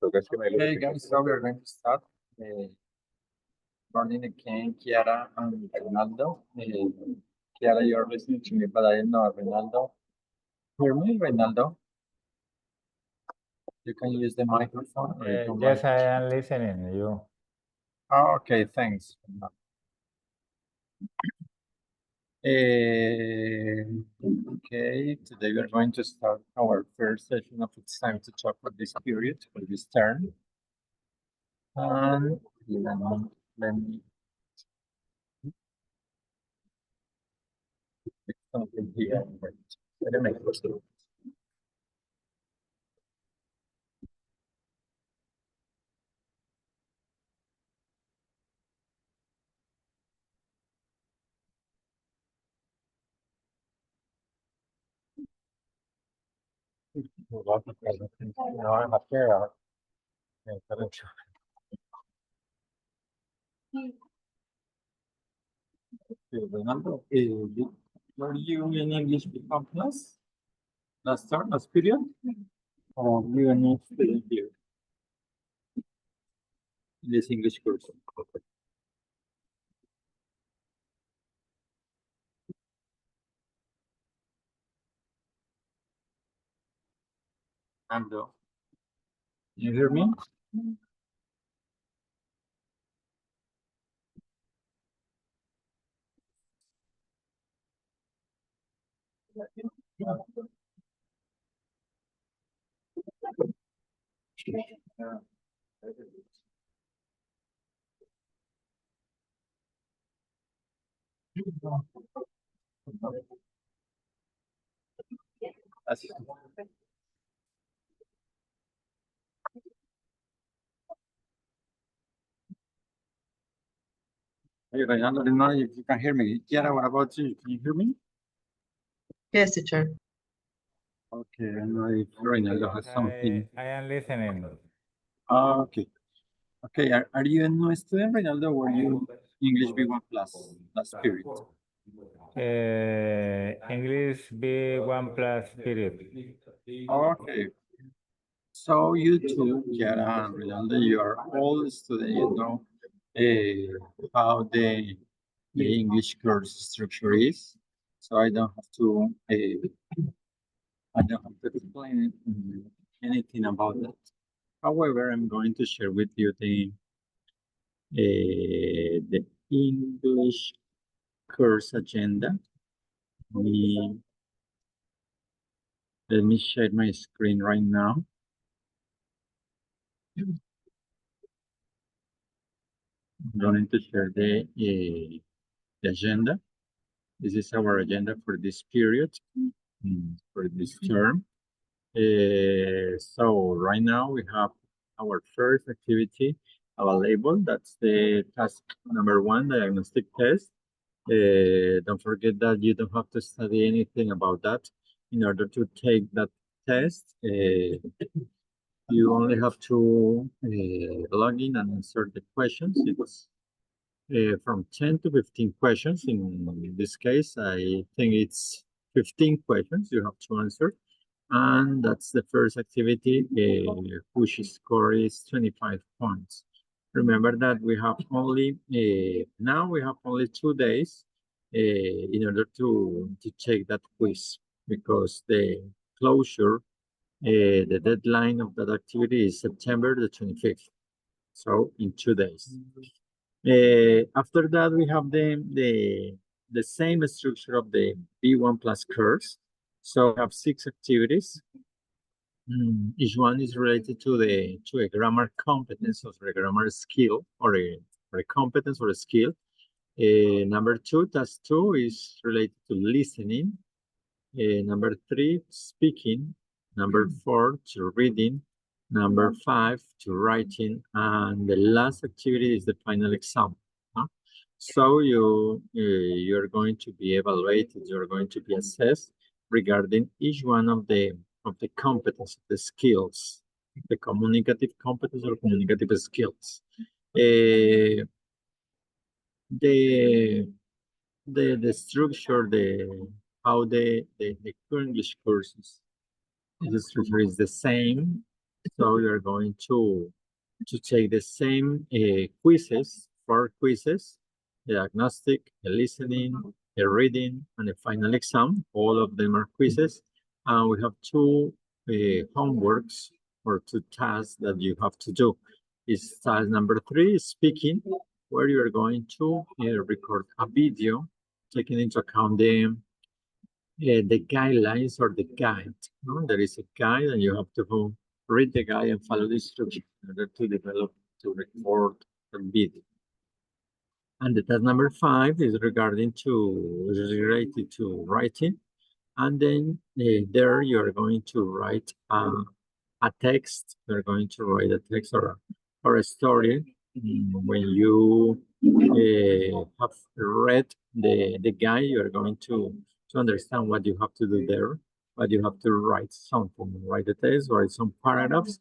Okay, guys, so we are going to start. Morning again, Chiara and Reinaldo. Chiara, you're listening to me, but I don't know Reinaldo. Hear me, Reinaldo? You can use the microphone. Or you can Yes, I am listening to you. Oh, okay, thanks. Okay, today we are going to start our first session of It's Time to Talk for this period, for this term. And let me put something here. Let me make it. No, I'm up here. Remember, were you in English become class last period? Or you are not student here in this English course? And you hear me? Así. Hey, Reinaldo, I don't know if you can hear me. Kiara, what about you? Can you hear me? Yes, teacher. Okay, I don't know if Reinaldo has something. I am listening. Okay. Okay, are you a new student, Reinaldo, or you English B1 plus last period? English B1 plus period. Okay. So you two, Chiara and Rinaldo, you are all students, you know how the English course structure is. So I don't have to explain anything about that. However, I'm going to share with you the English course agenda. Let me share my screen right now. I'm going to share the agenda. This is our agenda for this period, for this term. So right now we have our first activity available. That's the task number 1, diagnostic test. Don't forget that you don't have to study anything about that. In order to take that test, you only have to log in and answer the questions. It's from 10 to 15 questions. In this case, I think it's 15 questions you have to answer. And that's the first activity, which score is 25 points. Remember that we have only, now we have only 2 days in order to take that quiz, because the closure, the deadline of that activity is September the 25th. So in 2 days. After that, we have the same structure of the B1 plus course. So we have 6 activities. Each one is related to a grammar competence or a grammar skill, or a competence or a skill. Number 2, task 2 is related to listening. Number 3, speaking. Number 4, to reading. Number 5, to writing. And the last activity is the final exam. So you're going to be evaluated, you're going to be assessed regarding each one of the competence, the skills, the communicative competence or communicative skills. The structure, how the English courses, the structure is the same. So you're going to take the same quizzes, 4 quizzes, the diagnostic, the listening, the reading, and the final exam. All of them are quizzes. And we have 2 homeworks or 2 tasks that you have to do. Is task number 3, speaking, where you are going to record a video, taking into account the guidelines or the guide. No? There is a guide and you have to read the guide and follow the instructions in order to develop, to record a video. And the task number 5 is related to writing. And then there you are going to write a text. You're going to write a text or a story when you have read the guide. You are going to understand what you have to do there, but you have to write something, write the text, write some paragraphs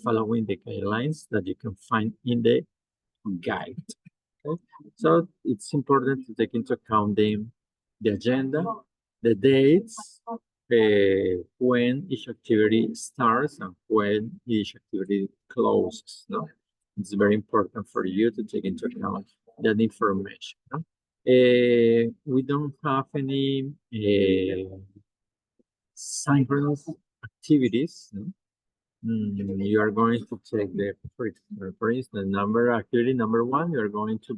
following the guidelines that you can find in the guide. Okay? So it's important to take into account the agenda, the dates, when each activity starts and when each activity closes. No? It's very important for you to take into account that information. No? We don't have any synchronous activities. No? You are going to take for instance, activity number 1, you're going to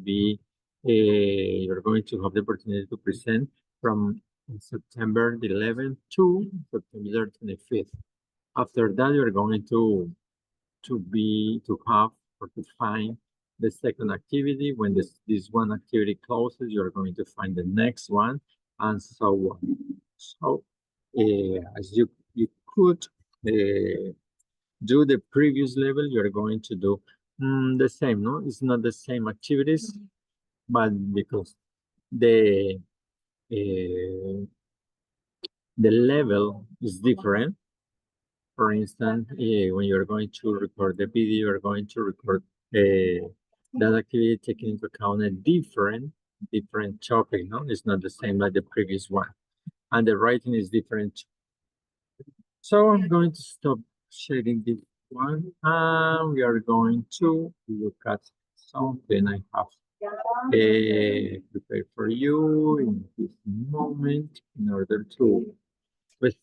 have the opportunity to present from September the 11th to September 25th. After that, you're going to have or to find the second activity. When this one activity closes, you're going to find the next one, and so on. So, as you could do the previous level, you're going to do the same, no? It's not the same activities, but because the level is different. For instance, when you're going to record the video, you're going to record that activity taking into account a different topic, no? It's not the same like the previous one. And the writing is different. So I'm going to stop sharing this one, and we are going to look at something I have prepared for you in this moment in order to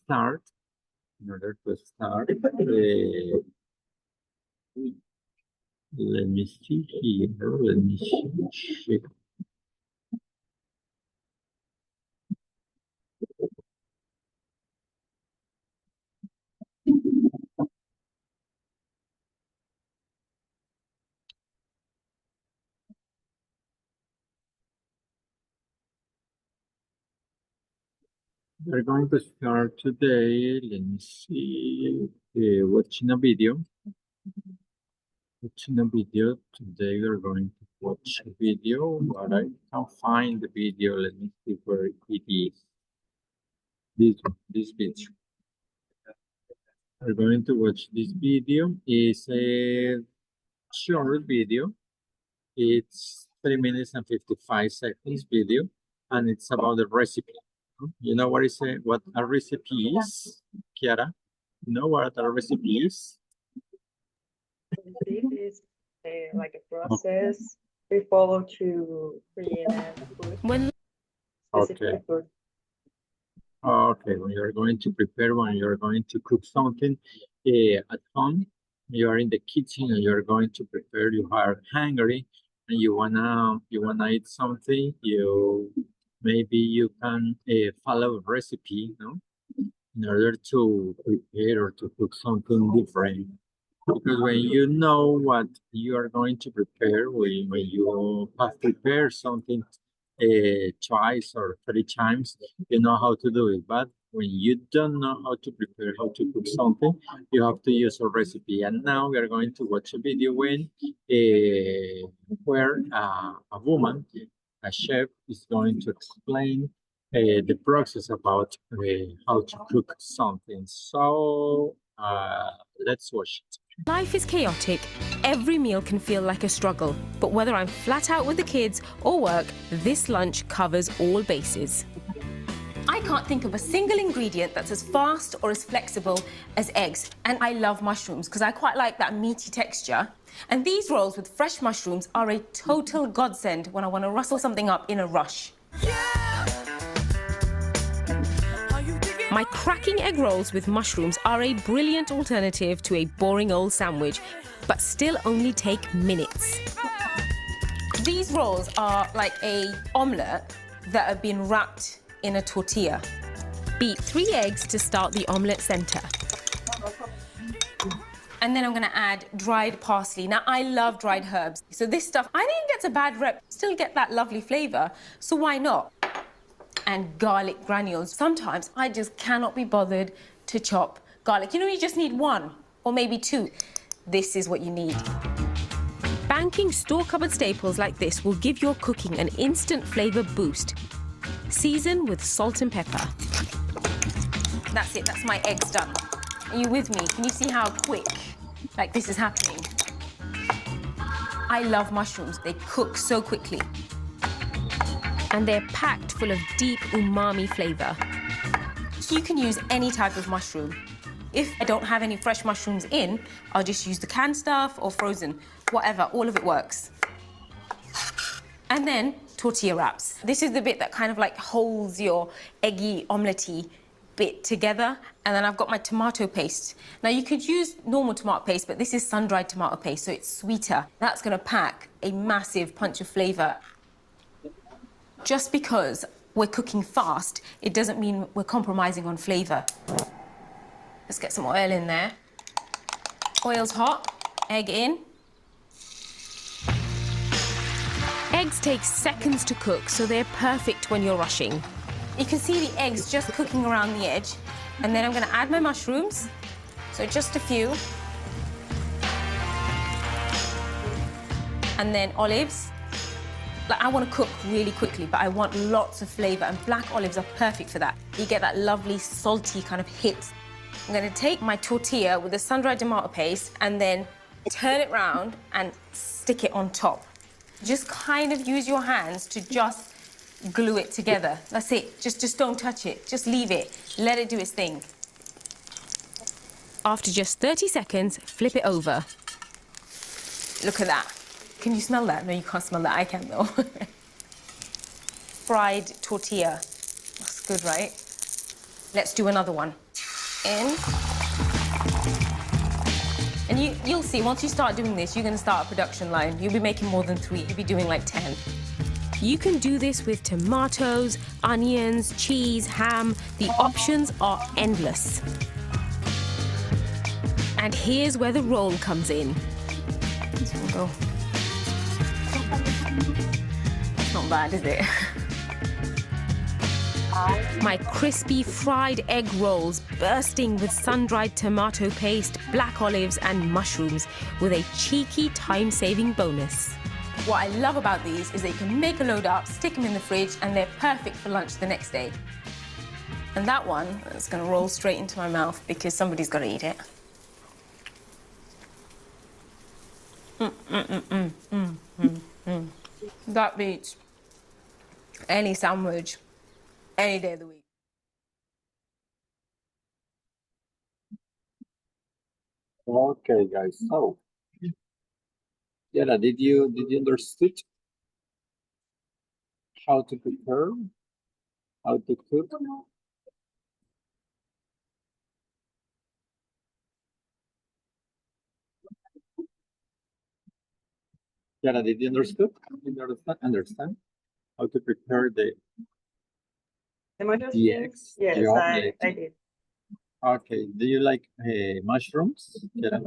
start. Let me see here. Let me see. We're going to start today. Let me see. Watching a video. Today we're going to watch a video, but I can't find the video. Let me see where it is. This video. We're going to watch this video. It's a short video. It's 3 minutes and 55 seconds video, and it's about the recipe. You know what a recipe is, Kiara? You know what a recipe is? It is like a process we follow to create a food. Specific food. Okay, when you're going to cook something at home, you are in the kitchen and you're going to prepare, you are hungry and you wanna eat something, maybe you can follow a recipe, no? In order to prepare or to cook something different. Because when you know what you are going to prepare, when you have prepared something twice or 3 times, you know how to do it. But when you don't know how to prepare, how to cook something, you have to use a recipe. And now we are going to watch a video where a woman, a chef, is going to explain the process about how to cook something. So let's watch it. Life is chaotic. Every meal can feel like a struggle. But whether I'm flat out with the kids or work, this lunch covers all bases. I can't think of a single ingredient that's as fast or as flexible as eggs. And I love mushrooms because I quite like that meaty texture. And these rolls with fresh mushrooms are a total godsend when I want to rustle something up in a rush. My cracking egg rolls with mushrooms are a brilliant alternative to a boring old sandwich, but still only take minutes. These rolls are like a omelette that have been wrapped in a tortilla. Beat 3 eggs to start the omelette center. And then I'm gonna add dried parsley. Now, I love dried herbs. So this stuff, I think gets a bad rep, still get that lovely flavor, so why not? And garlic granules. Sometimes I just cannot be bothered to chop garlic. You know, you just need 1 or maybe 2. This is what you need. Banking store cupboard staples like this will give your cooking an instant flavor boost. Season with salt and pepper. That's it, that's my eggs done. Are you with me? Can you see how quick like this is happening? I love mushrooms, they cook so quickly. And they're packed full of deep umami flavor. So you can use any type of mushroom. If I don't have any fresh mushrooms in, I'll just use the canned stuff or frozen, whatever, all of it works. And then tortilla wraps. This is the bit that kind of like holds your eggy, omelette-y bit together. And then I've got my tomato paste. Now you could use normal tomato paste, but this is sun-dried tomato paste, so it's sweeter. That's gonna pack a massive punch of flavor. Just because we're cooking fast, it doesn't mean we're compromising on flavor. Let's get some oil in there. Oil's hot, egg in. Eggs take seconds to cook, so they're perfect when you're rushing. You can see the eggs just cooking around the edge. And then I'm gonna add my mushrooms. So just a few. And then olives. Like, I want to cook really quickly, but I want lots of flavor, and black olives are perfect for that. You get that lovely salty kind of hit. I'm going to take my tortilla with the sun-dried tomato paste and then turn it round and stick it on top. Just kind of use your hands to just glue it together. That's it. Just don't touch it. Just leave it. Let it do its thing. After just 30 seconds, flip it over. Look at that. Can you smell that? No, you can't smell that. I can, though. Fried tortilla. That's good, right? Let's do another one. In. And you'll see, once you start doing this, you're going to start a production line. You'll be making more than 3. You'll be doing like 10. You can do this with tomatoes, onions, cheese, ham. The options are endless. And here's where the roll comes in. This will go. Not bad, is it? My crispy fried egg rolls bursting with sun-dried tomato paste, black olives and mushrooms with a cheeky time-saving bonus. What I love about these is that you can make a load up, stick them in the fridge, and they're perfect for lunch the next day. And that one is going to roll straight into my mouth because somebody's got to eat it. That beats any sandwich, any day of the week. Okay, guys. So, Yara, did you understood how to prepare, how to cook? Yara, did you understood? Did you understand how to prepare the eggs? Yes, the omelet? I did. Okay. Do you like mushrooms? Yara?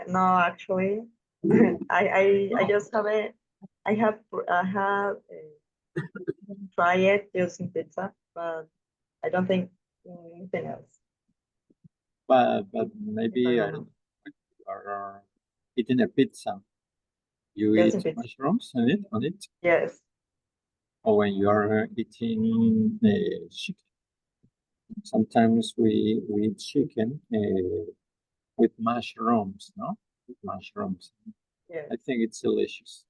No, actually, I just have it. I have tried it using pizza, but I don't think anything else. But maybe I don't know, you are eating a pizza. You Yes, eat pizza. mushrooms on it? Yes. Or when you are eating chicken. Sometimes we eat chicken with mushrooms, no? With mushrooms. Yes. I think it's delicious.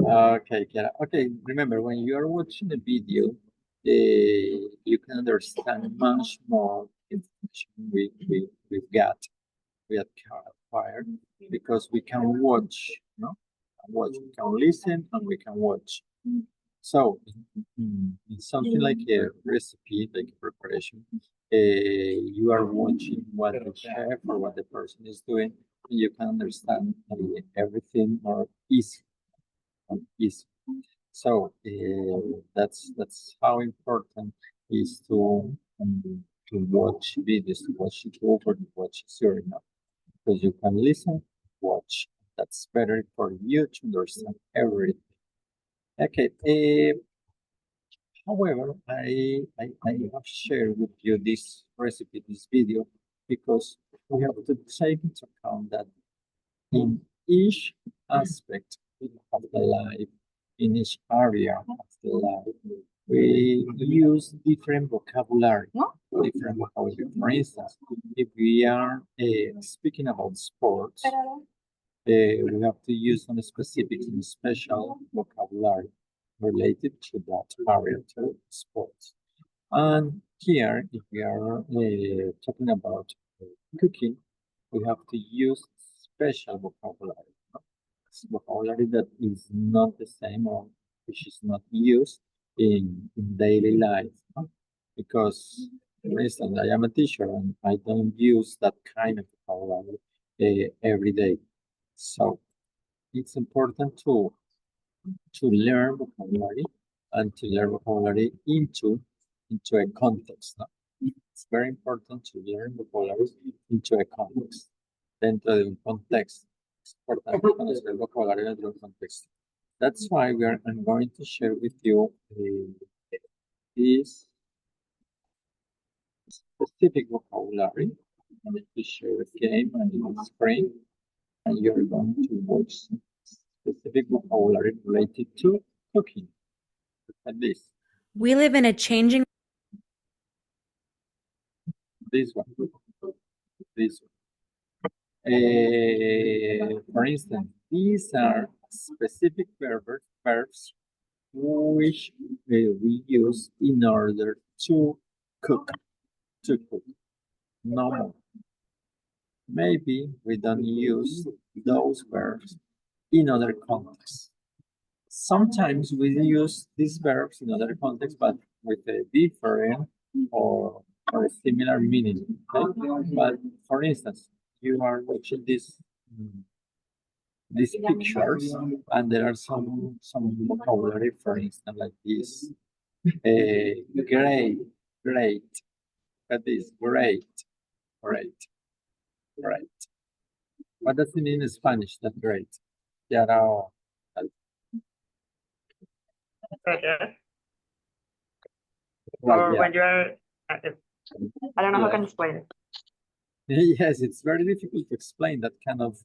Okay, Kiara. Okay, remember when you are watching a video, you can understand much more information we acquired because we can watch, no? Watch, we can listen and we can watch. So in something like a recipe, like a preparation, you are watching what the chef or what the person is doing, and you can understand everything more easy. Easy. So that's how important is to watch videos, to watch YouTube or to watch series, because you can listen, watch. That's better for you to understand everything. Okay. However, I have shared with you this recipe, this video, because we have to take into account that in each aspect of the life, in each area of the life, we use different vocabulary. Different vocabulary. For instance, if we are speaking about sports, we have to use some specific and special vocabulary related to that area, to sports. And here, if we are talking about cooking, we have to use special vocabulary. Vocabulary that is not the same or which is not used in daily life. Because, for instance, I am a teacher and I don't use that kind of vocabulary every day. So it's important to learn vocabulary and to learn vocabulary into a context. It's very important to learn vocabulary into a context. Dentro de un contexto. Es importante conocer el vocabulario dentro de un contexto. That's why I'm going to share with you this specific vocabulary. I'm going to share a game on the screen, and you're going to watch specific vocabulary related to cooking. Look at this. We live in a changing. This one. This one. For instance, these are specific verbs which we use in order to cook. No more. Maybe we don't use those verbs in other contexts. Sometimes we use these verbs in other contexts, but with a different or a similar meaning. Okay? But for instance, you are watching these pictures, and there are some vocabulary, for instance, like this. Great. Look at this. Great. What does it mean in Spanish? That great. Or when you are, I don't know how I can explain it. Yes, it's very difficult to explain that kind of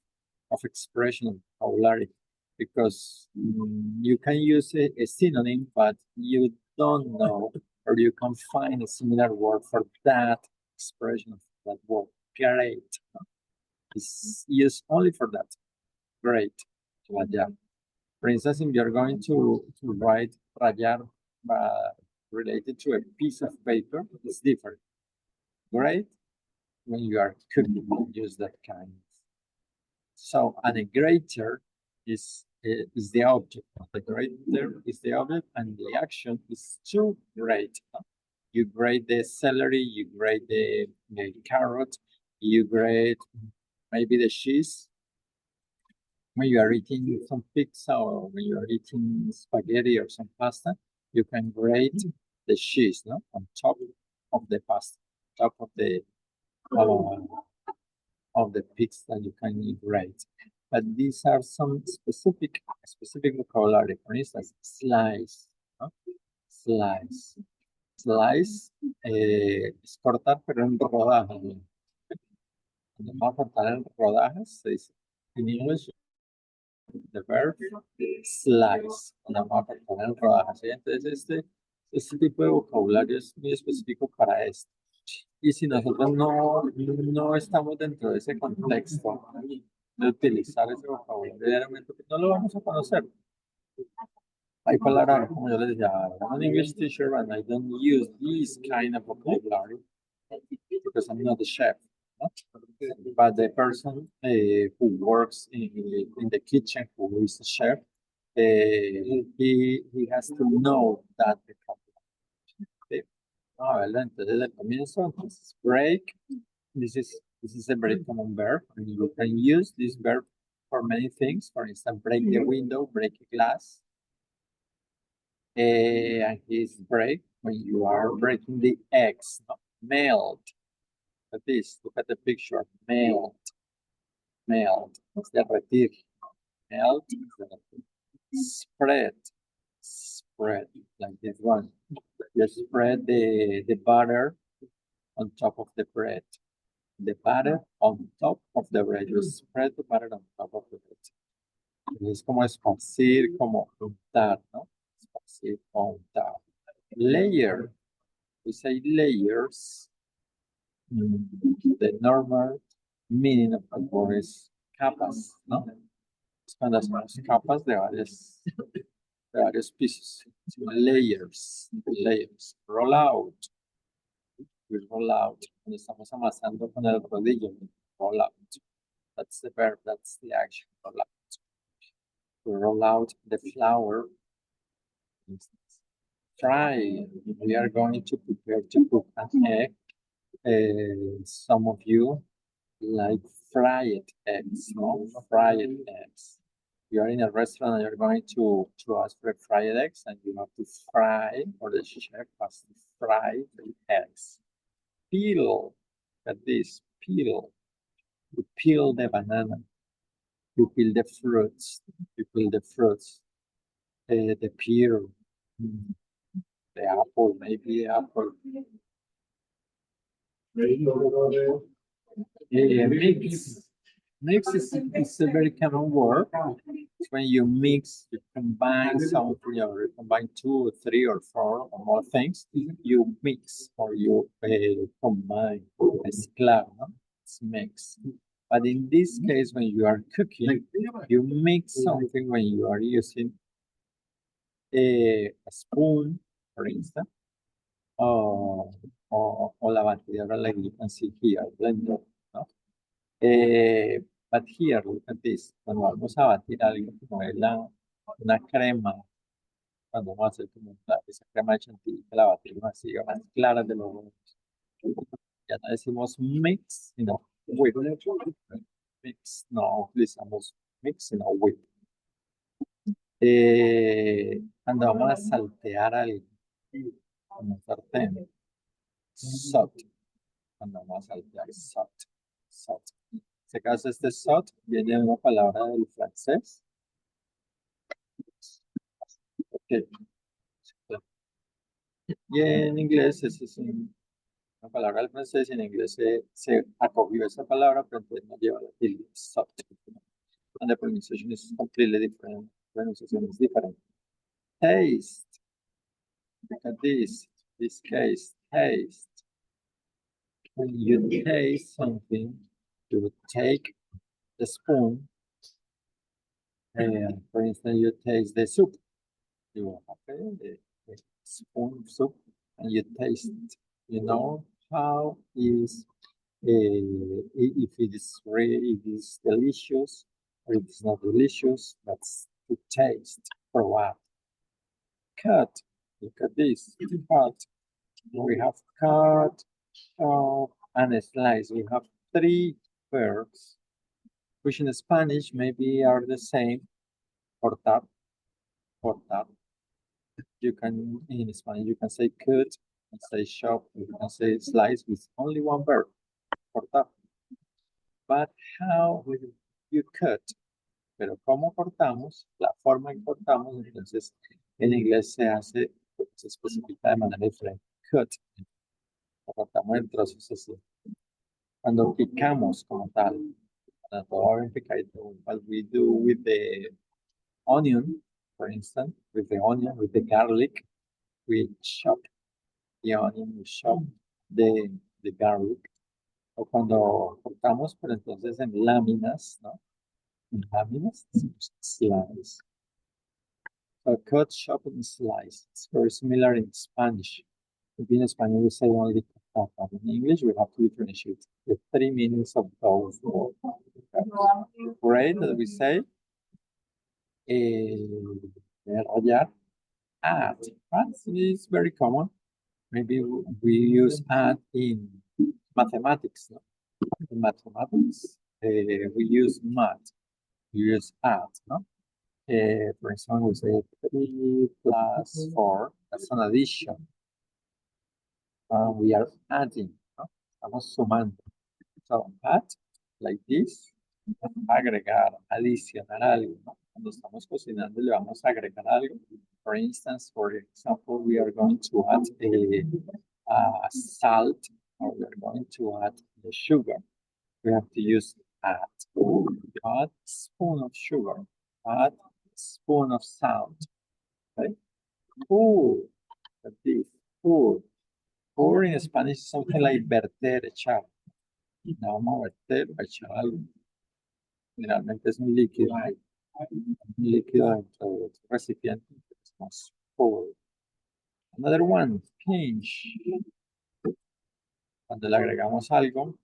expression of vocabulary because you can use a synonym, but you don't know, or you can find a similar word for that expression of that word. Great. It's used only for that. Great. Rayar. For instance, if you're going to write rayar related to a piece of paper, it's different. Great. When you are cooking, you use that kind. So, and a grater is the object. The grater is the object, and the action is to grate. You grate the celery, you grate the carrot, you grate maybe the cheese. When you are eating some pizza or when you are eating spaghetti or some pasta, you can grate the cheese, on top of the pasta, top of the pizza you can grate. But these are some specific vocabulary. For instance, slice, slice. Slice es cortar, pero en rodajas. Cuando vamos a cortar en rodajas, se dice en English the verb slice. Cuando vamos a cortar en rodajas. ¿Sí? Entonces, este tipo de vocabulario es muy específico para esto. Y si nosotros no estamos dentro de ese contexto de utilizar ese vocabulario diariamente, pues no lo vamos a conocer. Hay palabras, como yo les decía, I'm an English teacher and I don't use this kind of vocabulary because I'm not a chef. No? But the person who works in the kitchen, who is a chef, he has to know that vocabulary. Okay? ¿Verdad? Entonces, al comienzo, entonces, break. This is a very common verb. And you can use this verb for many things. For instance, break the window, break a glass. And his break when you are breaking the eggs. No? Melt. Look at this. Look at the picture. Melt. Melt. Derretir. Melt. Spread. Spread. Like this one. You spread the butter on top of the bread. The butter on top of the bread. You spread the butter on top of the bread. Es como esparcir, como untar, ¿no? Esparcir, untar. Layer. We say layers. The normal meaning of that word is capas, ¿no? Es cuando hacemos capas de varios pisos. Layers. Layers. Roll out. We roll out. Cuando estamos amasando con el rodillo, roll out. That's the verb, that's the action, roll out. To roll out the flour. Fry. We are going to prepare to cook an egg. Some of you like fried eggs, no? Fried eggs. You are in a restaurant and you're going to ask for fried eggs and you have to fry, or the chef has to fry the eggs. Peel. Look at this. Peel. You peel the banana. You peel the fruits. You peel the fruits. The pear. The apple. Maybe the apple. Mix. Mix is a very common word. It's when you mix, you combine something, or you combine 2, 3, or 4 or more things. You mix or you combine. Mezclar, no? It's mix. But in this case, when you are cooking, you mix something when you are using a spoon, for instance, or la batidora, like you can see here, blender, no? But here, look at this. Cuando vamos a batir algo, como es una crema, cuando vamos a hacer como esa crema de chantilly, que la batimos así, más clara de los ya no decimos mix, sino whip. Mix, no utilizamos mix, sino whip. Cuando vamos a saltear algo, como un sartén, salt. Cuando vamos a saltear, salt. Salt. En este caso, este salt viene de una palabra del francés. Okay. Y en inglés, esa es una palabra del francés, y en inglés se acogió esa palabra, pero entonces no lleva la tilde, salt. And the pronunciation is completely different. Pronunciation is different. Taste. Look at this case, taste. When you taste something, you would take the spoon, and for instance, you taste the soup. You have the spoon of soup, and you taste it. You know how is if it is delicious or it is not delicious. That's to taste. For what? Cut. Look at this. Cut. We have cut, and a slice. We have 3 verbs, which in Spanish maybe are the same. Cortar. Cortar. You can, in Spanish, you can say cut, and say chop, you can say slice with only one verb. Cortar. But how will you cut? Pero cómo cortamos, la forma en cortamos, entonces en inglés se especifica de manera diferente. Cut. Lo cortamos en trozos así. Cuando picamos como tal, cuando todo va bien picadito, what we do with the onion, for instance, with the onion, with the garlic, we chop the onion, we chop the garlic. O cuando cortamos, pero entonces en láminas, ¿no? En láminas, slice. So cut, chop, and slice. It's very similar in Spanish. Maybe in Spanish we say only cortar, but in English we have to differentiate the 3 meanings of those words. Grate, that we say, rallar, add. Right? It's very common. Maybe we use add in mathematics. No? In mathematics, we use math. We use add. No? For example, we say 3 plus 4. That's an addition. We are adding. No? Estamos sumando. So add, like this, agregar, adicionar algo. ¿No? Cuando estamos cocinando le vamos a agregar algo. For example, we are going to add a salt, or we are going to add the sugar. We have to use add. Add spoon of sugar. Add spoon of salt. Okay. Pour. Like this. Pour. Pour in Spanish is something like verter, echar. No vamos a verter, a echar algo. Generalmente es un líquido. Un líquido dentro del recipiente. It's pour. Another one, pinch. Cuando le agregamos algo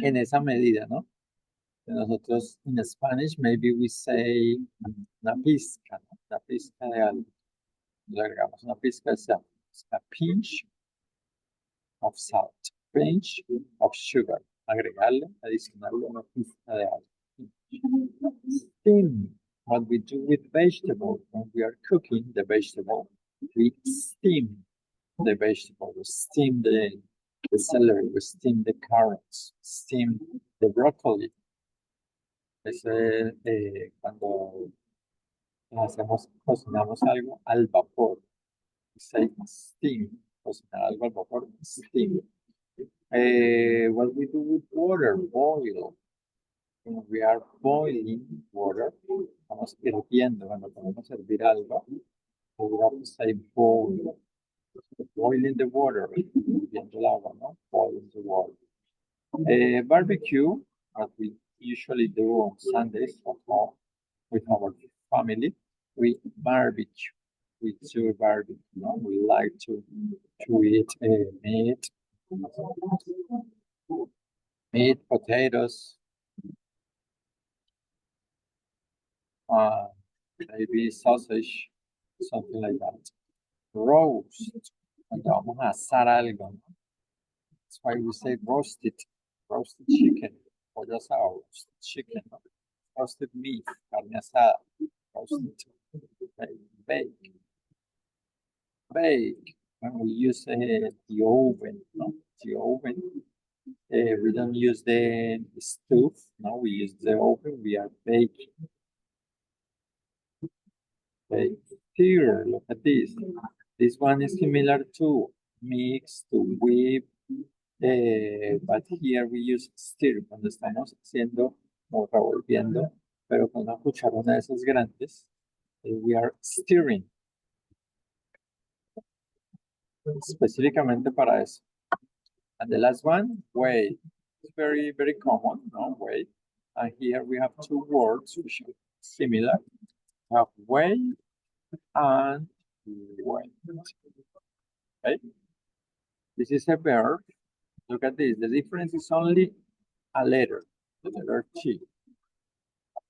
en esa medida, ¿no? Nosotros, in Spanish, maybe we say una pizca, ¿no? Una pizca de algo. Le agregamos una pizca de sal. A pinch of salt, pinch of sugar. Agregarle, adicionarle una pizca de algo. Steam, what we do with vegetables when we are cooking the vegetable, we steam the vegetable, we steam the celery, we steam the carrots, steam the broccoli. Cuando cocinamos algo al vapor. We say steam, cocinar algo al vapor, steam. What we do with water, boil. When we are boiling water, estamos hirviendo, cuando ponemos a hervir algo, we have to say boil. Boiling the water, hirviendo el agua, ¿no? Boiling the water. Barbecue, as we usually do on Sundays at home with our family, we barbecue. We do barbecue. No? We like to eat meat, potatoes, maybe sausage, something like that. Roast. Cuando vamos a asar algo, ¿no? That's why we say roasted chicken, pollo asado, roasted chicken, no? Roasted meat, carne asada, roasted, bake. When we use the oven, no? The oven, we don't use the stove, no? We use the oven, we are baking. Here, look at this. This one is similar to mix, to whip, but here we use stir cuando estamos haciendo o revolviendo, pero con una cucharona de esas grandes, we are stirring. Específicamente para eso. And the last one, weigh. It's very, very common, no? Weigh. And here we have two words which are similar. We have weigh and weight. Okay. This is a verb. Look at this. The difference is only a letter, the letter T.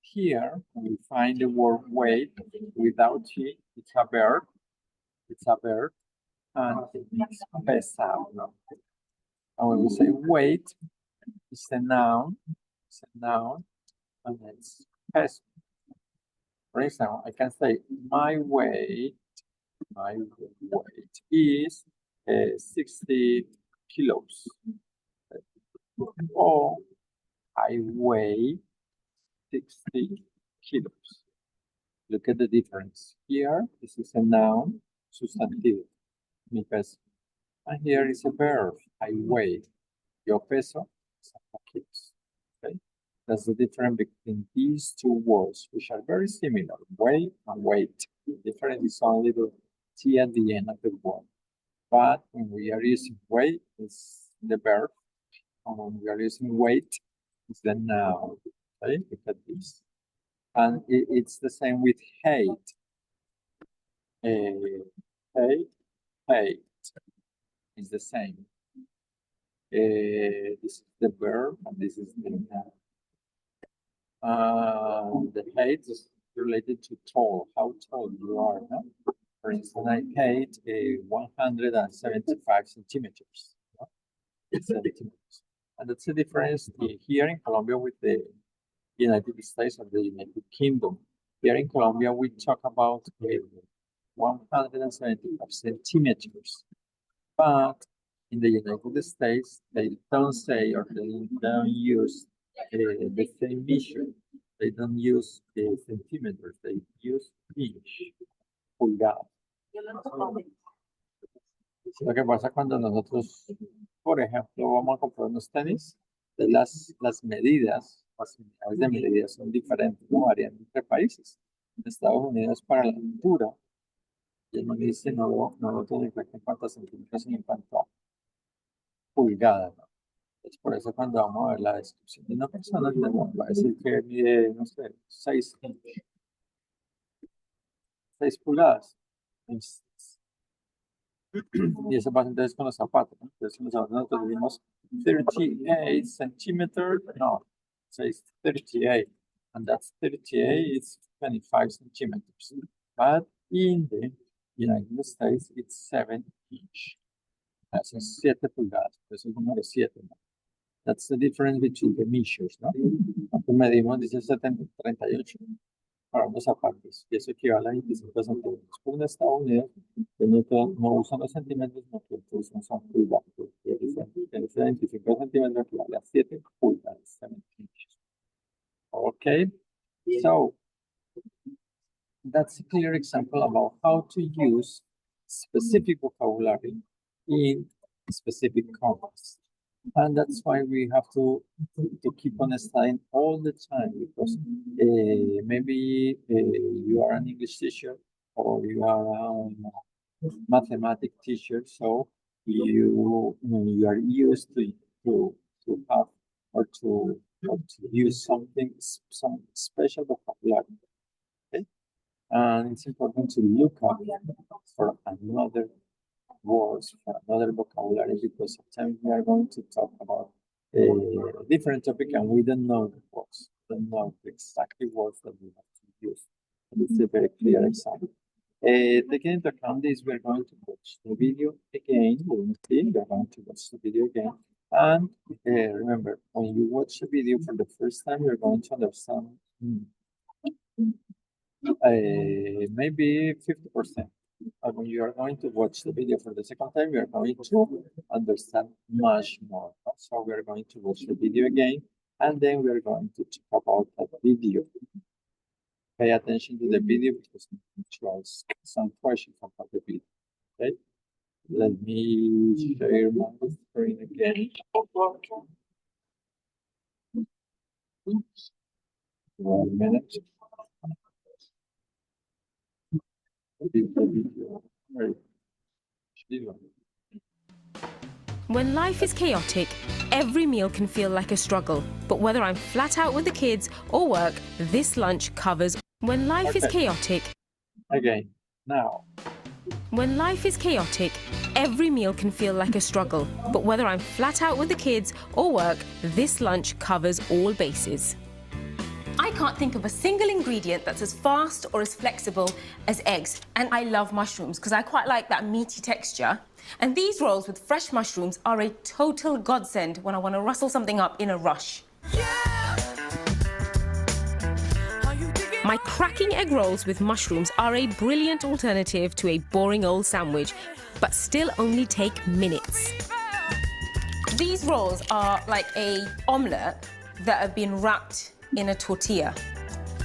Here, we find the word weight without T. It's a verb. It's a verb. And it means pesado. And when we say weight, it's a noun. It's a noun. And it's peso. For example, I can say my weight is 60 kilos. Or I weigh 60 kilos. Look at the difference. Here, this is a noun, sustantivo, mi peso. And here is a verb, I weigh. Yo peso, 60 kilos. Okay? That's the difference between these two words, which are very similar, weigh and weight. The difference is only the T at the end of the word. But when we are using weight, it's the verb. And when we are using weight, it's the noun. Okay, look at this. And it's the same with hate. hate, hate is the same. This is the verb, and this is the noun. The height is related to tall, how tall you are. No? For instance, I hate 175 centimeters. No? Centimeters. And that's the difference here in Colombia with the United States or the United Kingdom. Here in Colombia, we talk about 175 centimeters. But in the United States, they don't say or they don't use the same measure. They don't use centimeters, they use inch, pulgada. Lo que pasa cuando nosotros, por ejemplo, vamos a comprar unos tenis, las medidas, las unidades de medida son diferentes, no varían entre países. En Estados Unidos para la altura, y no dice, no lo tiene en cuenta en cuántos centímetros ni en cuánto pulgada, ¿no? Es por eso cuando vamos a ver la descripción de una persona, va a decir que mide, no sé, 6 pulgadas. Y eso pasa entonces con los zapatos, ¿no? Entonces con los zapatos nosotros decimos 38 centimeters, no, says 38, and that's 38 is 25 centimeters. But in the United States, it's 7 inch. Son 7 pulgadas, eso es número 7, ¿no? That's the difference between the measures, ¿no? Cuando medimos, dice 38 para unos zapatos, y eso equivale a 25 centímetros. Pero en Estados Unidos, no usan los centímetros, no que usan pulgadas. Ese 25 centímetros equivale a 7 pulgadas, 7 inches. Okay, so that's a clear example about how to use specific vocabulary in specific contexts. And that's why we have to keep on studying all the time, because maybe you are an English teacher or you are a mathematics teacher, so you are used to have or to use some special vocabulary. Okay, and it's important to look up for another words, for another vocabulary, because sometimes we are going to talk about a different topic and we don't know the words, don't know the exact words that we have to use. And it's a very clear example. Taking into account this, we're going to watch the video again. We're going to watch the video again. And remember, when you watch the video for the first time, you're going to understand maybe 50%. But when you are going to watch the video for the second time, you are going to understand much more. So we are going to watch the video again, and then we are going to talk about that video. Pay attention to the video because I'm going to ask some questions about the video. Okay, let me share my screen again. 1 minute. When life is chaotic, every meal can feel like a struggle. But whether I'm flat out with the kids or work, this lunch covers. When life is chaotic. Again, now. When life is chaotic, every meal can feel like a struggle. But whether I'm flat out with the kids or work, this lunch covers all bases. I can't think of a single ingredient that's as fast or as flexible as eggs. And I love mushrooms because I quite like that meaty texture. And these rolls with fresh mushrooms are a total godsend when I want to rustle something up in a rush. My cracking egg rolls with mushrooms are a brilliant alternative to a boring old sandwich, but still only take minutes. These rolls are like an omelette that have been wrapped in a tortilla.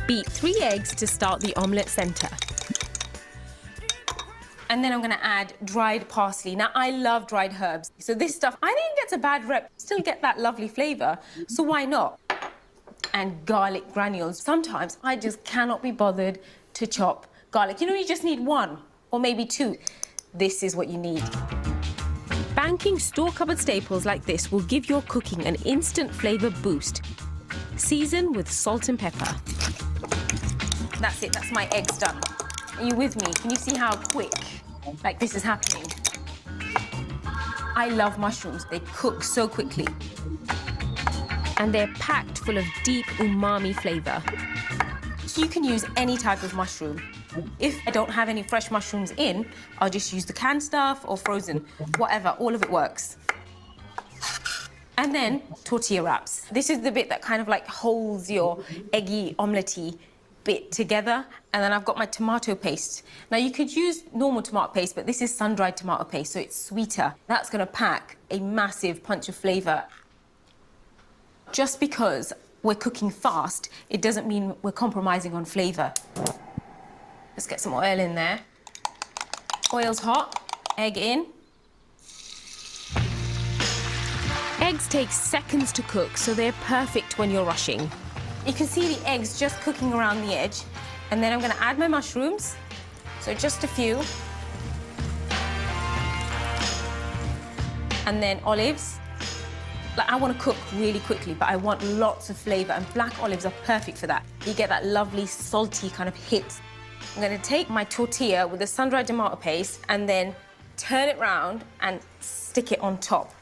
Beat 3 eggs to start the omelette center. And then I'm gonna add dried parsley. Now, I love dried herbs. So this stuff, I think it gets a bad rep, still get that lovely flavor, so why not? And garlic granules. Sometimes I just cannot be bothered to chop garlic. You know, you just need 1 or maybe 2. This is what you need. Banking store cupboard staples like this will give your cooking an instant flavor boost. Season with salt and pepper. That's it, that's my eggs done. Are you with me? Can you see how quick, like, this is happening? I love mushrooms. They cook so quickly. And they're packed full of deep umami flavor. You can use any type of mushroom. If I don't have any fresh mushrooms in, I'll just use the canned stuff or frozen, whatever, all of it works. And then tortilla wraps. This is the bit that kind of like holds your eggy, omelette-y bit together. And then I've got my tomato paste. Now you could use normal tomato paste, but this is sun-dried tomato paste, so it's sweeter. That's gonna pack a massive punch of flavor. Just because we're cooking fast, it doesn't mean we're compromising on flavor. Let's get some oil in there. Oil's hot, egg in. Eggs take seconds to cook, so they're perfect when you're rushing. You can see the eggs just cooking around the edge. And then I'm gonna add my mushrooms. So just a few. And then olives. Like, I want to cook really quickly, but I want lots of flavor, and black olives are perfect for that. You get that lovely salty kind of hit. I'm gonna take my tortilla with the sun-dried tomato paste and then turn it round and stick it on top.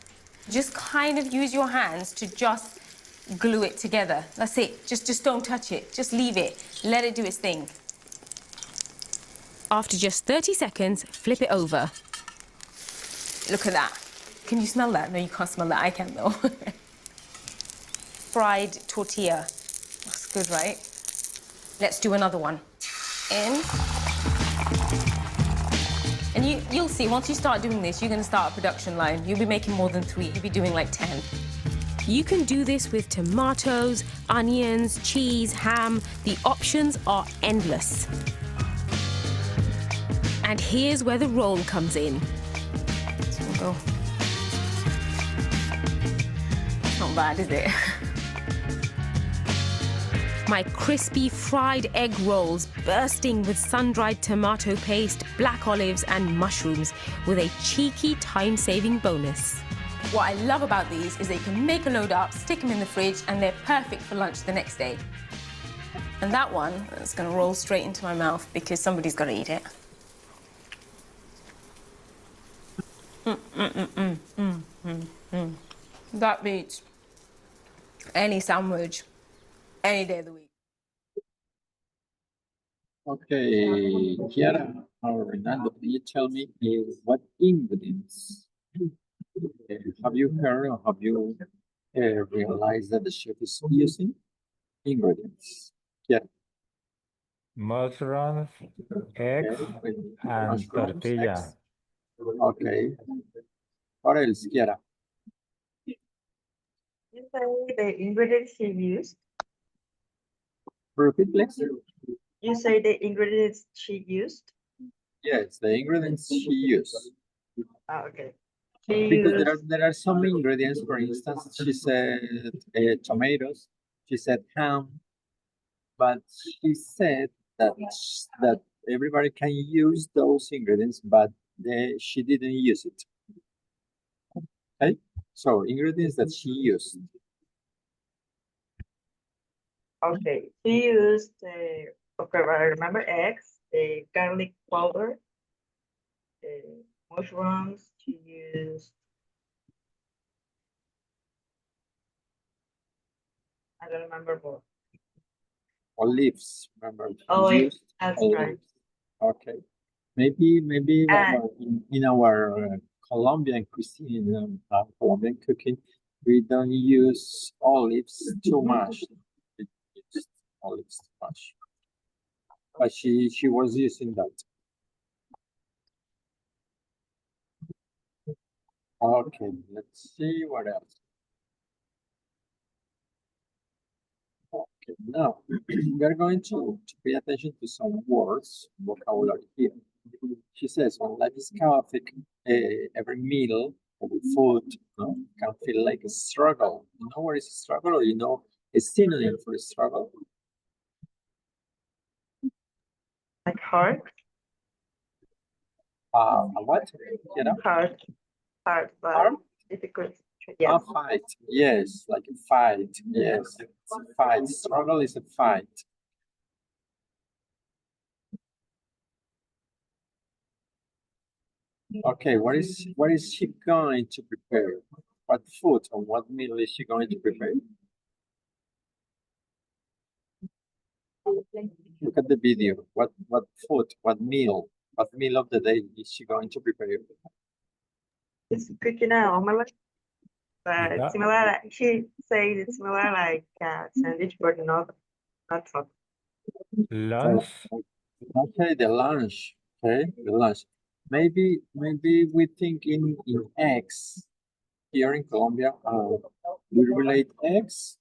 Just kind of use your hands to just glue it together. That's it. Just don't touch it. Just leave it. Let it do its thing. After just 30 seconds, flip it over. Look at that. Can you smell that? No, you can't smell that. I can, though. Fried tortilla. That's good, right? Let's do another one. In. And you'll see, once you start doing this, you're going to start a production line. You'll be making more than 3. You'll be doing like 10. You can do this with tomatoes, onions, cheese, ham. The options are endless. And here's where the roll comes in. So we'll go. Not bad, is it? My crispy fried egg rolls bursting with sun-dried tomato paste, black olives and mushrooms with a cheeky time-saving bonus. What I love about these is that you can make a load up, stick them in the fridge, and they're perfect for lunch the next day. And that one is going to roll straight into my mouth because somebody's got to eat it. That beats any sandwich, any day of the week. Okay, Kiara or Renando, can you tell me what ingredients have you heard or have you realized that the chef is using? Ingredients. Yeah. Mushrooms, eggs, Okay. and Mushrooms, tortilla. eggs. Okay. What else, Kiara? You say the ingredients you used? Repeat, please. You say the ingredients she used? Yes, the ingredients she used. Oh, okay. She Because used, there are some ingredients, for instance, she said tomatoes, she said ham, but she said that everybody can use those ingredients, but she didn't use it. Okay, so ingredients that she used. okay. She used, okay, I remember eggs, the garlic powder, the mushrooms. She used, I don't remember what. Olives, remember? she Oh, yeah, used that's olives. right. Okay, maybe And- in our Colombian cuisine, Colombian cooking, we don't use olives too much. We use olives too much. But she was using that. Okay, let's see what else. Okay, now we're going to pay attention to some words, vocabulary here. She says, when life is chaotic, every meal, every food can feel like a struggle. You know what is a struggle? Or you know a synonym for a struggle? Like hard, A what? You know? hard, but Hard? difficult. A Yes. fight. Yes, like a fight. Yes, it's a fight. Struggle is a fight. Okay, what is she going to prepare? What food or what meal is she going to prepare? Look at the video. What food, what meal of the day is she going to prepare? It's cooking an omelette, but Yeah. similar. She said it's similar like sandwich, but not hot. Lunch. Okay, the lunch. Okay, the lunch. Maybe we think in eggs. Here in Colombia, we relate eggs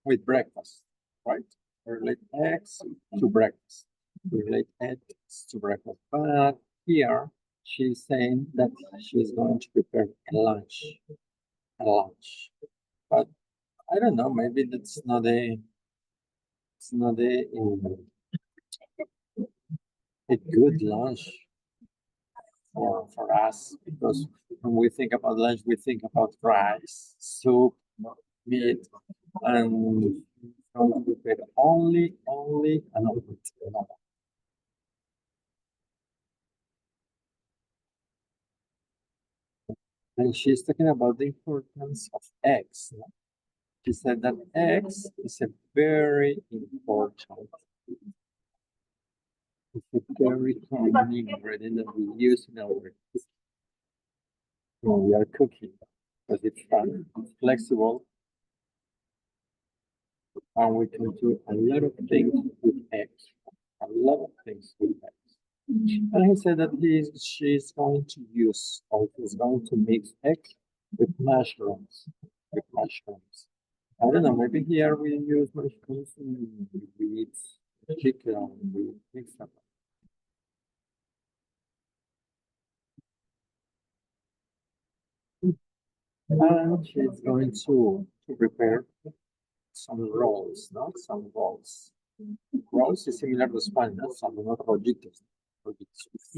with breakfast, right? We relate eggs to breakfast. We relate eggs to breakfast. But here, she's saying that she's going to prepare a lunch. A lunch. But I don't know, maybe it's not a good lunch for us, because when we think about lunch, we think about rice, soup, meat, and we prepare only an omelet. And she's talking about the importance of eggs. No? She said that eggs is a very important, it's a very common ingredient that we use in our cooking. When we are cooking, because it's fun, it's flexible, and we can do a lot of things with eggs. A lot of things with eggs. And he said that she's going to use, or she's going to mix eggs with mushrooms. With mushrooms. I don't know, maybe here we use mushrooms and we eat chicken, we mix them. And she's going to prepare some rolls, no? Some rolls. Rolls is similar to Spanish, no? Some not rollitos.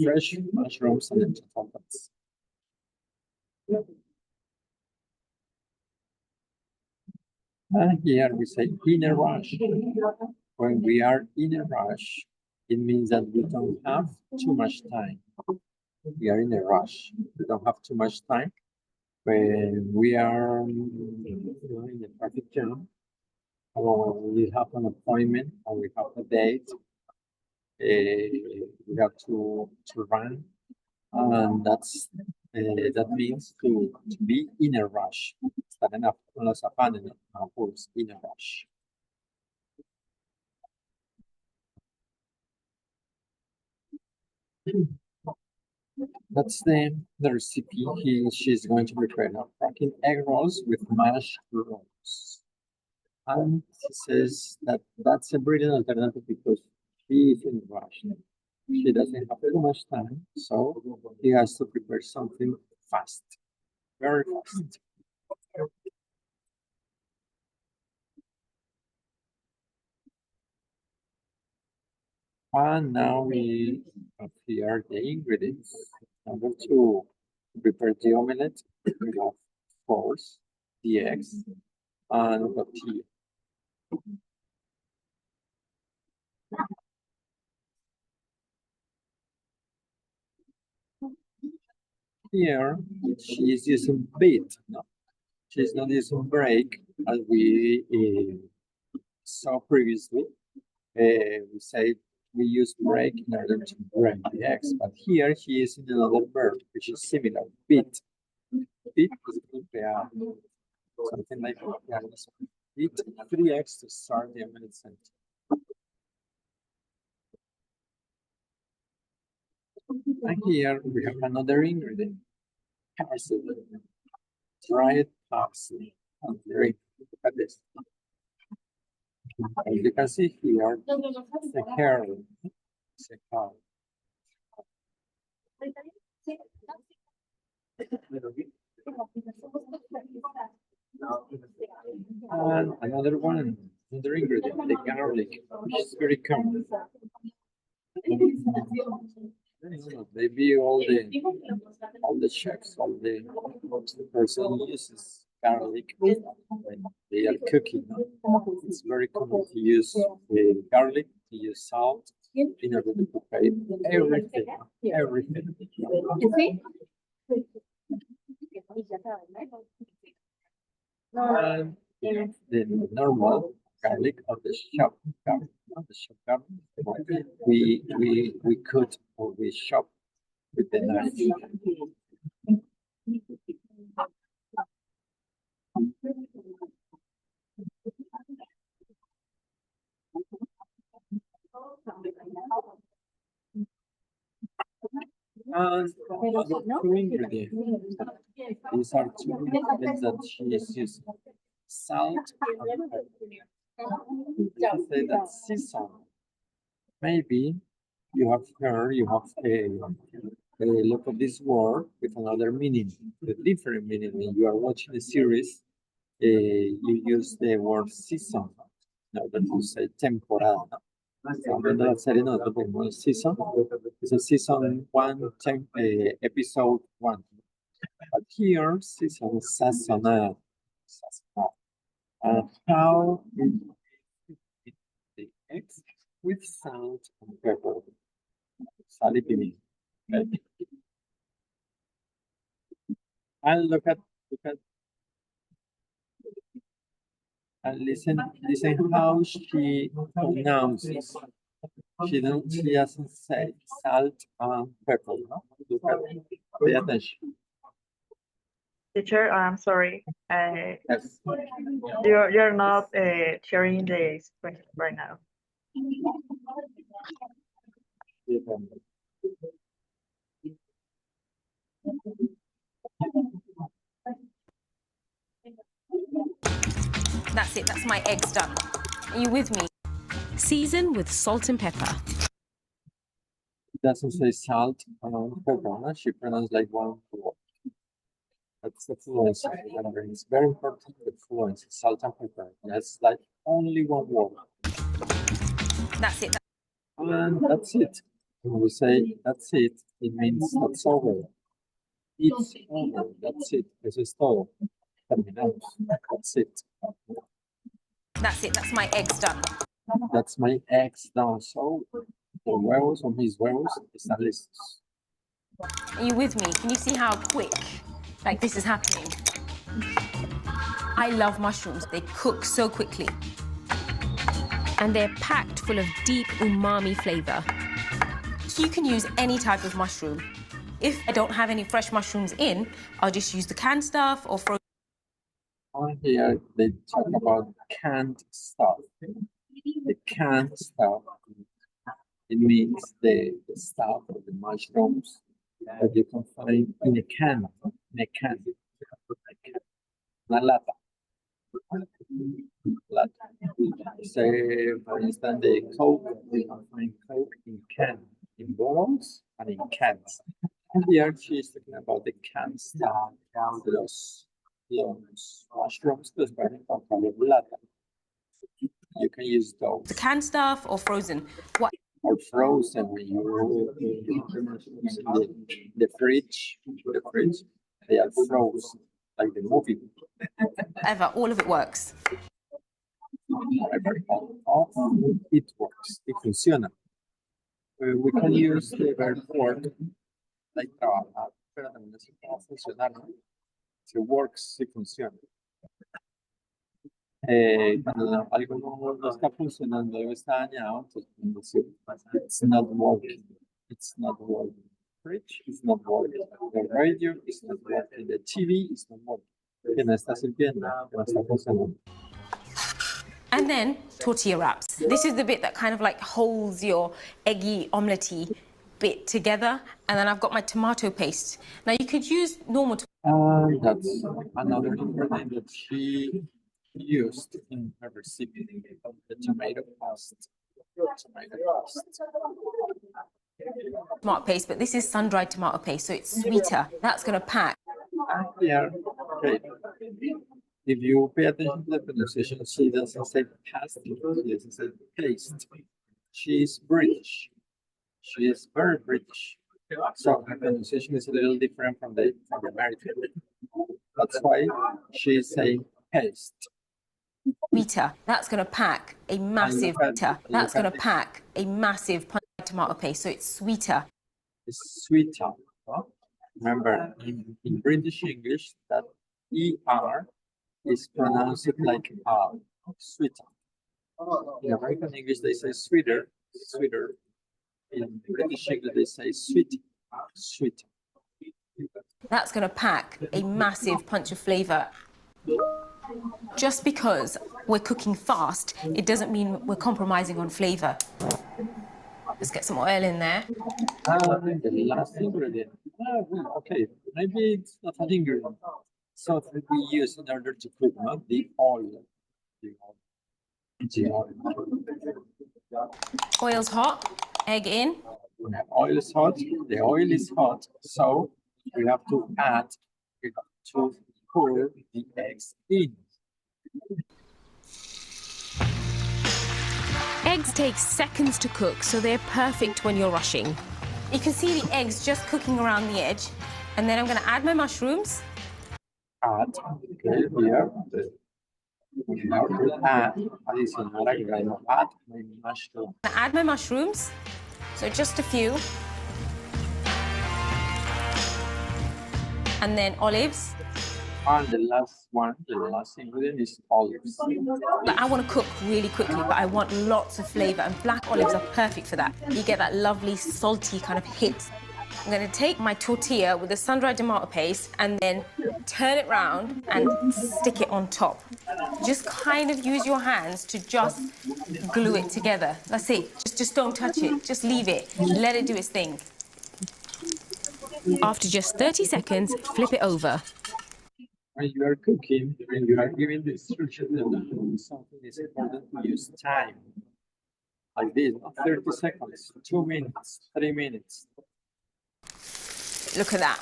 Fresh mushrooms and tomatoes. And here we say in a rush. When we are in a rush, it means that we don't have too much time. We are in a rush. We don't have too much time. When we are in a traffic jam, or we have an appointment, or we have a date, we have to run, and that means to be in a rush. Estar en los afanes, in a rush. That's the recipe she's going to prepare now. Cracking egg rolls with mashed rolls. And she says that that's a brilliant alternative because she is in a rush. She doesn't have too much time, so he has to prepare something fast, very fast. And now we have here the ingredients. Number 2, to prepare the omelette, we have, of course, the eggs and tortilla. Here, she is using beet, no? She's not using break, as we saw previously. We said we use break in order to break the eggs, but here she is in another verb, which is similar, beat. Beat is something like beat 3 eggs to start the omelette sentence. And here we have another ingredient, parsley, dried parsley. Look at this. As you can see here, the curly, the cow. And another ingredient, the garlic, which is very common. Maybe all the chefs, all the person uses garlic when they are cooking. It's very common to use garlic, to use salt, in order to prepare everything, everything. And the normal garlic of the shop garlic, we cut or we chop with the knife. And other two ingredients. These are two ingredients that she is using: salt and pepper. Let's say that season. Maybe you have heard, you have a look at this word with another meaning, a different meaning. When you are watching a series, you use the word season in order to say temporada. Hablando de la serie, nosotros decimos season. It's a season one, episode one. But here, season is sazonal. And how the eggs with salt and pepper. Sal y pimienta. Okay. And look at and listen how she pronounces. She doesn't say salt and pepper. No? Look at pay attention. Teacher, I'm sorry. Yes. You're not sharing the screen right now. That's it, that's my eggs done. Are you with me? Season with salt and pepper. It doesn't say salt and pepper. No? She pronounced like one word. That's the fluency. Remember, it's very important, the fluency, salt and pepper. That's like only one word. That's it. And that's it. When we say that's it, it means that's over. It's over. That's it. Eso es todo. Terminamos. That's it. That's it. That's my eggs done. That's my eggs done. So the huevos or mis huevos están listos. Are you with me? Can you see how quick like this is happening? I love mushrooms. They cook so quickly. And they're packed full of deep umami flavor. You can use any type of mushroom. If I don't have any fresh mushrooms in, I'll just use the canned stuff or frozen. On here, they talk about canned stuff. The canned stuff, it means the stuff or the mushrooms that you can find in a can. Una lata. Say, for instance, the Coke, you can find Coke in can, in bottles and in cans. And here she's talking about the canned stuff, los mushrooms, los pueden comprar en lata. You can use those. The canned stuff or frozen. What? Or frozen when you put the mushrooms in the fridge, they are frozen, like the movie. Ever, all of it works. All it works, it funciona. We can use the verb work, like trabajar, pero también necesitamos funcionar, ¿no? Si works, si funciona. Cuando algo no está funcionando, algo está dañado, entonces it's not working. It's not working. Fridge is not working. The radio is not working. The TV is not working. Que no está sirviendo, que no está funcionando. And then tortilla wraps. This is the bit that kind of like holds your eggy omelette-y bit together. And then I've got my tomato paste. Now you could use normal. That's another ingredient that she used in her recipe, the tomato paste. Tomato paste, but this is sun-dried tomato paste, so it's sweeter. That's gonna pack. Yeah, okay. If you pay attention to the pronunciation, she doesn't say paste, she doesn't say paste. She's British. She is very British. So her pronunciation is a little different from the American. That's why she's saying paste. Sweeter. That's gonna pack a massive. That's gonna pack a massive punch. tomato paste, so it's sweeter. It's sweeter. Huh? Remember, in British English, that ER is pronounced like R, sweeter. In American English, they say sweeter, sweeter. In British English, they say sweet, sweeter. That's going to pack a massive punch of flavour. Just because we're cooking fast, it doesn't mean we're compromising on flavour. Let's get some oil in there. The last ingredient. Okay, maybe it's not an ingredient. Something we use in order to cook, not the oil. The oil. Oil's hot, egg in. When oil is hot, the oil is hot, so we have to pour the eggs in. Eggs take seconds to cook, so they're perfect when you're rushing. You can see the eggs just cooking around the edge, and then I'm going to add my mushrooms. Add, okay, here. Now to add my mushroom. Add my mushrooms, so just a few. And then olives. And the last one, the last ingredient is olives. But I want to cook really quickly, but I want lots of flavour, and black olives are perfect for that. You get that lovely salty kind of hit. I'm going to take my tortilla with the sun-dried tomato paste and then turn it round and stick it on top. Just kind of use your hands to just glue it together. That's it. Just don't touch it. Just leave it. Let it do its thing. After just 30 seconds, flip it over. When you are cooking, when you are giving the instructions, something is important to use time. Like this, not 30 seconds, 2 minutes, 3 minutes. Look at that.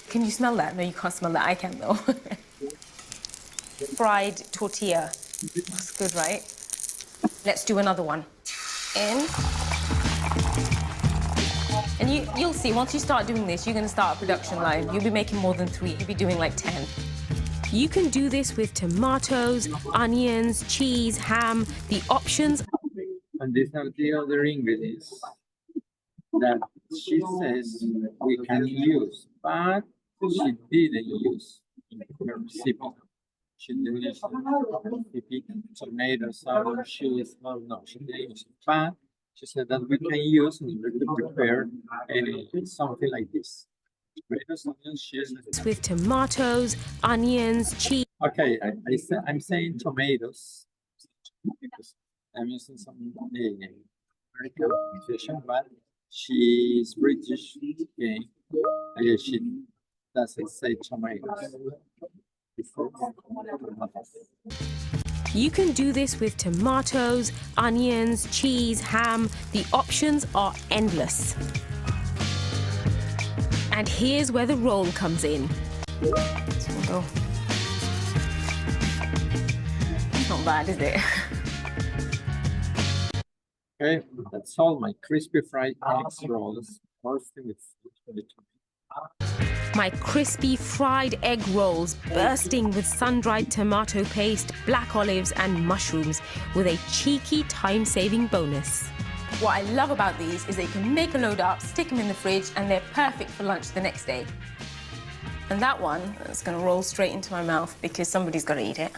Can you smell that? No, you can't smell that. I can, though. Fried tortilla. That's good, right? Let's do another one. In. And you'll see, once you start doing this, you're going to start a production line. You'll be making more than 3. You'll be doing like 10. You can do this with tomatoes, onions, cheese, ham. The options. And these are the other ingredients that she says we can use, but she didn't use in her recipe. She didn't use recipe, tomatoes, sour cheese. No, she didn't use it. But she said that we can use in order to prepare something like this. Tomatoes, onions, cheese. With tomatoes, onions, cheese. Okay, I'm saying tomatoes because I'm using some American pronunciation, but she's British. Okay, she doesn't say tomatoes. You can do this with tomatoes, onions, cheese, ham. The options are endless. And here's where the roll comes in. So we'll go. It's not bad, is it? Okay, that's all my crispy fried eggs rolls. My crispy fried egg rolls bursting with sun-dried tomato paste, black olives and mushrooms with a cheeky time-saving bonus. What I love about these is that you can make a load up, stick them in the fridge, and they're perfect for lunch the next day. And that one is going to roll straight into my mouth because somebody's got to eat it.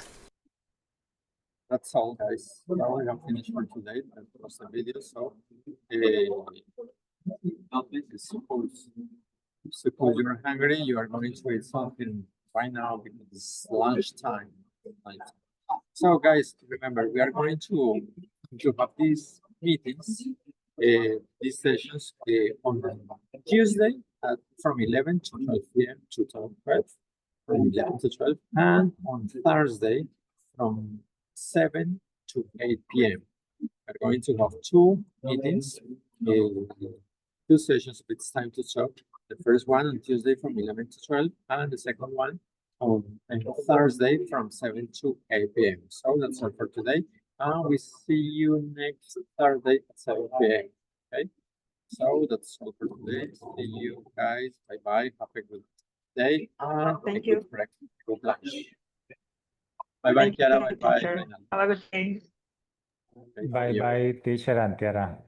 That's all, guys. Now we have finished for today. That was the video. So, suppose you're hungry, you are going to eat something right now because it's lunchtime. So, guys, remember, we are going to have these meetings, these sessions on Tuesday from 11 to 12 p.m. to 12, from 11 to 12, and on Thursday from 7 to 8 p.m. We're going to have 2 meetings, 2 sessions with Time to Talk. The first one on Tuesday from 11 to 12, and the second one on Thursday from 7 to 8 p.m. So that's all for today. We see you next Thursday at 7 p.m. Okay? So that's all for today. See you guys. Bye-bye. Have a good day. And Thank you. Good lunch. Bye-bye, Kiara. Bye-bye. Have a good day. Okay, Bye bye, teacher and Tiara.